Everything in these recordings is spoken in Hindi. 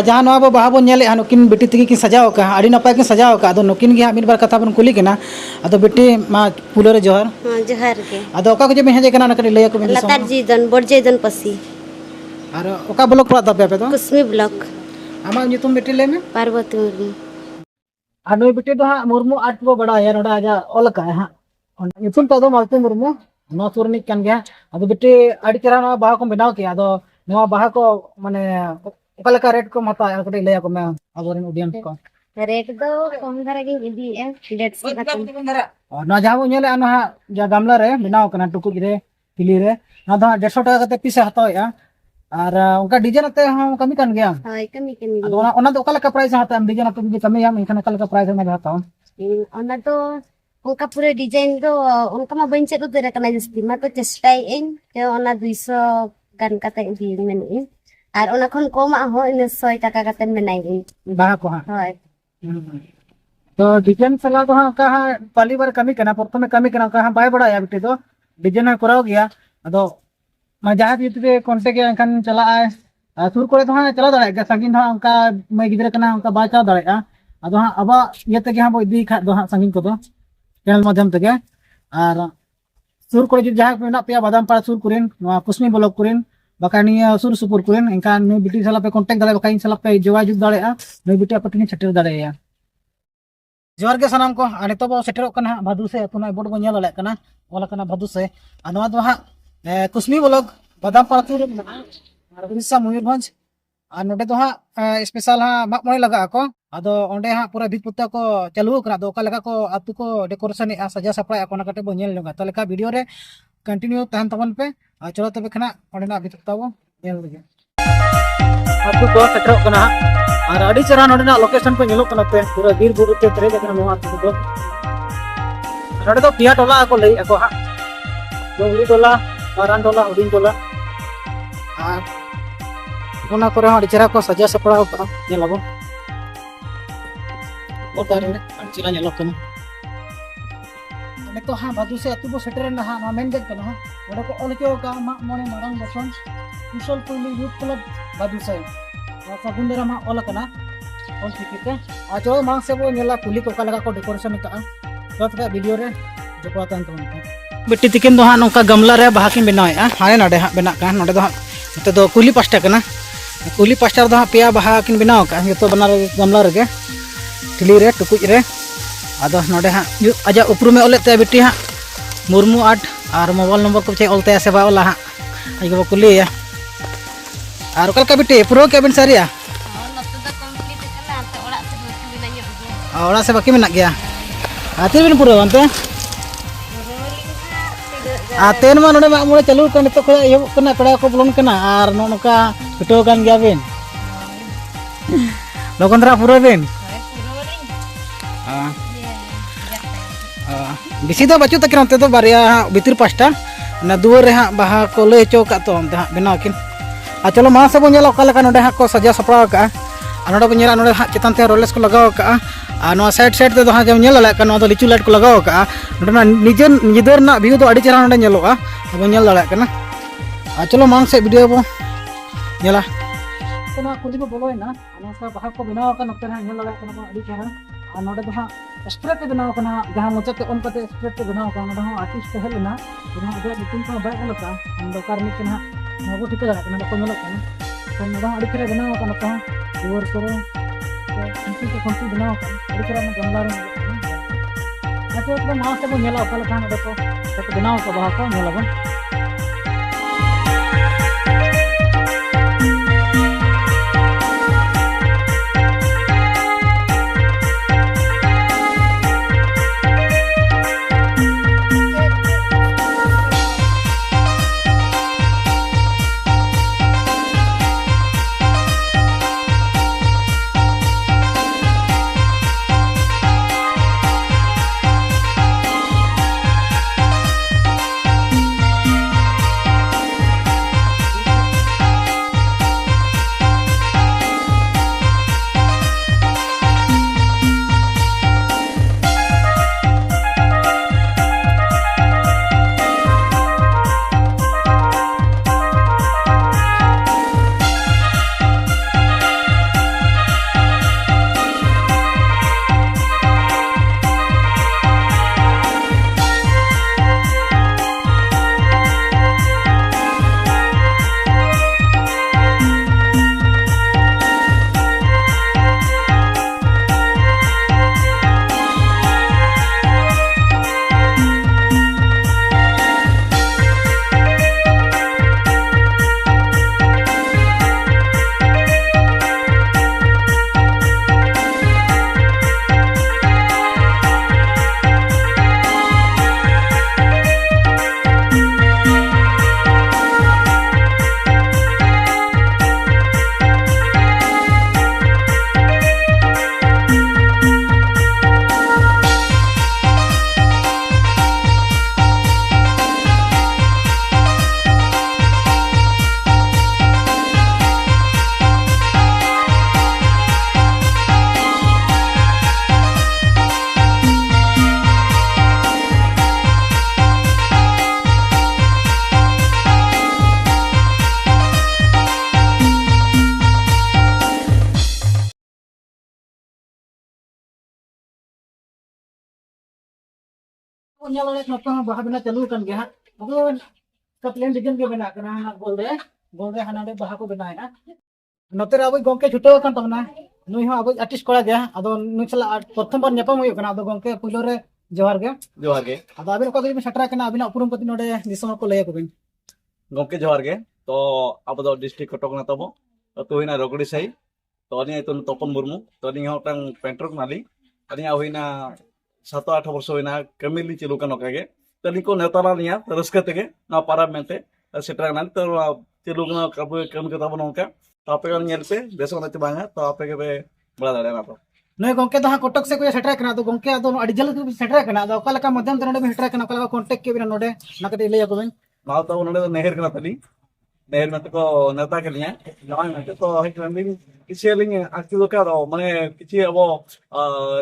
जहाँ नवा बो बाहा बो नेले नुकिन बेटी तकी की सजाव का आड़ी नपाय की सजाव का नुकिन गे मिद बार कथा बन कुली केना अदो बेटी मा पुलरे जोहर हाँ जोहार के अदो ओका को जे हेजे केना नकरी लय को लतार जीदन बड़जेदन पसी और ओका ब्लॉक पड़ा तपे पे तो कुसमी ब्लॉक आमा ᱧᱩᱛᱩᱢ बेटी ले में पार्वती मुर्मू नुई बेटी दो हाँ मुर्मू आर्ट को बड़ा है नोडा आजा ऑल का है हाँ ᱧᱩᱛᱩᱢ तो मालती मुर्मू नो सुरनी कन गया अदो बेटी आड़ी चरा नो बाहा को बनाव के अदो नो बाहा को माने ओका लका रेट को मता कटी लय को मैं अबोरेन ऑडियंस को रेट दो कम धरा के इदी है 150 का और ना जहाँ नेले ना जा गामला रे बनाव कना टुकुज रे किली रे ना दो 150 टाका कते पीस हताया और उनका डिजाइन अते हम कमी कन गया हाय कमी कमी अदो ओना दो ओका लका प्राइस हता हम डिजाइन अते कमी हम इखन ओका लका प्राइस में हता ओना तो उनका पूरे डिजाइन दो उनका मा बइन चेक उतर कना जस्ती मा तो चेष्टाई इन के ओना 200 गान कते दी मेन और ओना खन कम हो इन 100 टाका कते मेनाई बाहा को हां हाय तो डिजाइन सला तो हां का पहली बार कमी कना प्रथम कमी कना का बाय बड़ा या बेटे तो डिजाइन कराव गया अदो मा जहां भी कांटेक्ट एनखान चला आय सुर करे तो हां चला दाड़ा के संगिन हां उनका मैं गिदरा कना उनका बा चला दाड़ा अदो हां अब ये तक हां बो इदी खा दो हां संगिन को तो चैनल माध्यम तक और सुर करे जहां मेना पे बादाम पाड़ा सुर कुरेन कुसमी ब्लॉक कुरेन बाकानिया सुर सुपुर कुरेन इनका नु बिटी सला पे कांटेक्ट दाड़ा बाकाइन सला पे जोगाजोग दाड़ा नु बिटी अपटिनी छटेर दाड़ा जोर के सनाम को नितो बो सेटेरो कना भादु से तुना बोर्ड बो नेल कना ओला कना भादु से अनवा दो हां कुसमी ब्लॉक बादाम पाड़ा सुर और उड़ीसा मयूरभंज और नोडे दो हां स्पेशल हां माग मोय लगा को अदो ओंडे हां पूरा भित पुत्ता को चालू करा दो ओका लगा को अतु को डेकोरेशन ए सजा सपड़ा कोना कटे बो नेल लगा तले का वीडियो रे कंटिन्यू तहन तबन पे चलो तबे खना ओंडे ना भित पुत्ता बो नेल लगे अतु को सेटरो कना और अड़ी चरा नोडे ना लोकेशन पे नेलो कना पे पूरा बीर बुरु ते तरे जकना मोहा अतु को नोडे तो पिया टोला को लई को हां डोंगरी टोला मारान टोला हुडिन टोला आ ओना करे अड़ी चरा को सजा सपड़ा को नेलाबो ओतारे चिरा नेलो कना ने तो हां भादु से अतु बो सेटर ना हां मेन गेट कना ओडे को ऑल के का मा मोने मारंग बसन कुशल पुली यूथ क्लब भादु से साबुंदरा मा ऑल कना ऑल ठीक है आ चलो मांग से वो नेला पुली को का लगा को डेकोरेशन का तो का वीडियो रे जोको तन तो बेटी तिकिन दो हां नोका गमला रे बाहा किन बनाए हाने नडे हां बना का नडे दो हां ते दो कुली पास्टा कना कुली पास्टा दो हां पेया बाहा किन बनाओ का तो बना रे गमला रे ठिली रे टुकुज रे आदो नोडे हां आजा उपरुमे ओलेते बेटी हां मुर्मू आर्ट और मोबाइल नंबर को चे ओलते से बा ओला हां आइगो कुली या और कल का बेटी प्रो के बिन सारिया ओड़ा से बाकी मेना गया आते बिन पूरा बनते आतेन मा नोडे मा मोले चालू कन तो को यो कना पड़ा को बोलन कना और नोका पिटो कान गया बिन लोगनरा पूरा बिन बिसी तो बच्चों तक तो बारिया भीतर पास्टा ना दुआर रे हां बाहा को ले चो का तो अंते हां बनाव किन आ चलो मा से बो नेला ओका लका नोडे हां को सजा सपड़ा का आ नोडे बो नेला नोडे हां चेतन ते रोलेस को लगाव का आ नो साइड साइड ते दो हां जम नेला का नो दो लिचू लाइट को लगाव का नोडे ना निजर निदर ना व्यू तो अड़ी चरा नोडे नेलोआ बो नेल दाड़ा कना आ चलो मांग से वीडियो बो नेला तो ना कुली बो बोलोइना ना सा बाहा को बनाव का नोते हां नेल दाड़ा कना अड़ी चरा आ नोडे दो हां स्ट्रेट पे बनाव कना जहां मोचा के ऑन करते स्ट्रेट पे बनाव का नोडे हां आर्टिस्ट हेलना जहां अदे नितिन को बाय अलका हम दो कार निकन हां नोबो ठीक दाड़ा कना को नेलो कना तो नोडे अड़ी चरा बनाव कना तो दुआर करे तो को कंपनी बनाव का अड़ी चरा में गमला रे अच्छा तो मा से बो नेला ओका लका नोडे को बनाव का बाहा को नेलाबन nyala lek nopo baha bina चालू kan ge ha abu ka plain design ge bena kana ha gol re hana de baha ko bena ya note abu gongke chuto kan tamna nui ho abu artist kora ge ado nui chala prothom bar nyapam hoyo kana ado gongke pulo re johar ge ado abin ko bin satra kana abina upurum pati node disam ko lay ko bin गमके जोहार गे तो अब दो डिस्ट्रिक्ट कटक ना तबो तो हुईना रगड़ी साई तो अनि तो तपन मुर्मू तो अनि होटंग पेंटर नाली अनि हुईना 7-8 वर्ष हुईना कमिली चिलु का नकागे तो निको नेताला निया रस्का तेगे ना पारा मेंटे सेटरा नाली तो चिलु का कब कम के तबन उनका तो आपे का नियल पे बेसो ना बांगा तो आपे के पे बड़ा दाड़े ना तो नय गongke तो हा कोटक से को सatra kana ado gongke ado adi jal ko satra kana ado okala ka madhyam tane be satra kana okala contact ke bina node na kate lay ko bin ना तो उन्होंने नहर का तली नहर में तो नेता के लिए नवाई में तो एक रनिंग किसी लिंग आखिर तो क्या तो मैंने किसी अब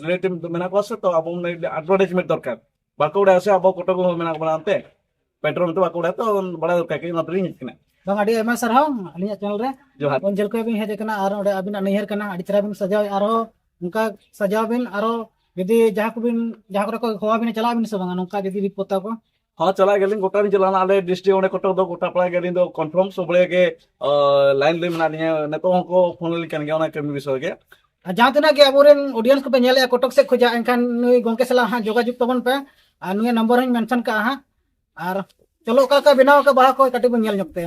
रिलेटिव मैंने को से तो अब उन्हें एडवर्टाइजमेंट दरकार बाकुड़ा से अब कोटो को मैंने बनाते पेट्रोल तो बाकुड़ा तो बड़ा दरकार कि ना ड्रिंक किना bang adi ema sarhaw alinya channel re जोहार onjel ko bin heje kana ar ode abina nihar kana adi chara bin sajaw aro unka sajaw bin aro jodi jaha ko bin jaha kore ko khowa bin chala bin se bang nongka jodi bipota ko हाँ चला गए गोटा नहीं चलाना आले डिस्ट्रिक्ट ओने कोटो दो गोटा पड़ा गए तो कंफर्म सब बड़े के लाइन ले मना लिए ने तो हमको फोन ले कन गया ना कमी विषय के जहाँ तना के aburen audience ko pe nyale kotok se khoja enkan nui gongke sala ha jogajog tabon pe ar nui number hon mention ka ha ar chalo ka binaw ka baha ko kati bon nyel nyokte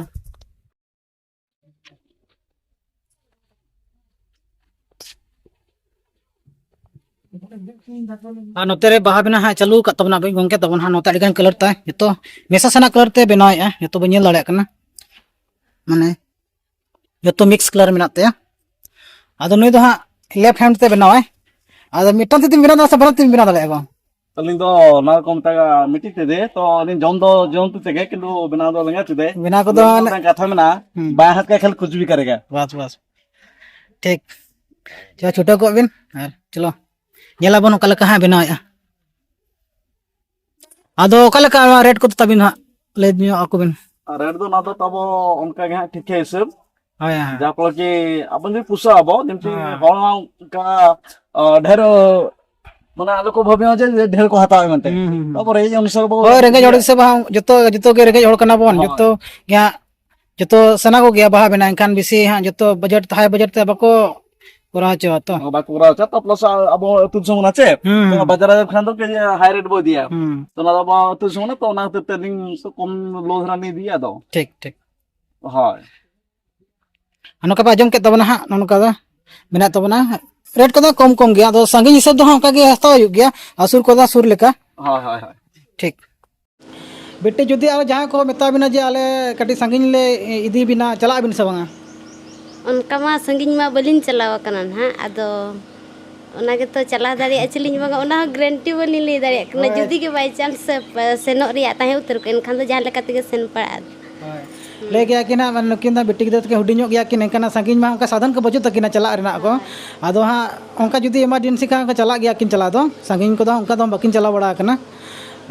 note re baha bina ha chalu ka tabna be gongke tabon ha note adigan color ta jeto mesa sana color te binaw ya jeto bon nyel dare kana mane jeto mix color menat te ado nui do ha left hand te binaw ado mitan te binaw da sa barat te binaw dare bang अलिंग तो ना कम तक मिट्टी ते दे तो अलिंग जोन तो तेगे किंतु बिना दो लंगा ते दे बिना को तो कथा में ना बाएं हाथ का खेल कुछ भी करेगा बस ठीक चलो छोटा को बिन और चलो nyala bon okala ka ha binaw ya ado okala ka red ko tabin ha le nyo ako bin red दो ना तो तब उनका यहाँ ठीक है सब hoy ha जहाँ पर कि अपन भी पुसा अब जिम्ती हॉल का ढेर मने आलो को भव्य हो जाए ढेर को हटावे मनते तब रे अनुसार बो hoy renge jodi se bah joto ge renge jod kana bon joto ya joto sana ko gya bah bina kan bisi ha joto budget high budget te bako kora cho to बाकुरा चा तो प्लस अब तु संग नाचे तो बाजार खान तो के हाई रेट बो दिया तो ना अब तु संग ना तो ना तो टेलिंग तो कम लो धरा नहीं दिया तो ठीक हां ano ka ba jom ke tabana ha nono ka da mena tabana red ko da kom gya do sangi hisab do ha ka ge hasta yu gya asur ko da sur leka हां हां हां ठीक बेटे जुदी आ जहाँ को मेता बिना जे आले कटी संगिन ले इदी बिना चला बिन से बंगा उनका मा संगिन मा बलिन चलावा कनन हा आदो ओना के तो चला दाड़ी अचलिन बगा ओना गारंटी बलि ले दाड़ी कना जुदी के बाय चांस सेनो रिया ताहे उतर के एनखान तो जहां लेका तेगे सेन पड़ा ले गया कि ना मन किन दा बेटी गिदत के हुडिनो गया कि नकना संगिन मा उनका साधन को बजो तकिना चला रेना को आदो हा उनका जुदी इमरजेंसी का चला गया किन चला दो संगिन को दो उनका दो बकिन चला बड़ा कना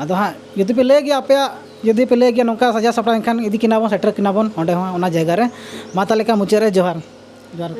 आदो हा जुदी पे ले गया पे जुदी पे ले गया नौका सजा सपड़ा इनखान इदी किना बन सेटर किना बन ओंडे हो ओना जगह रे माता लेका मुचे रे जोहार जोहार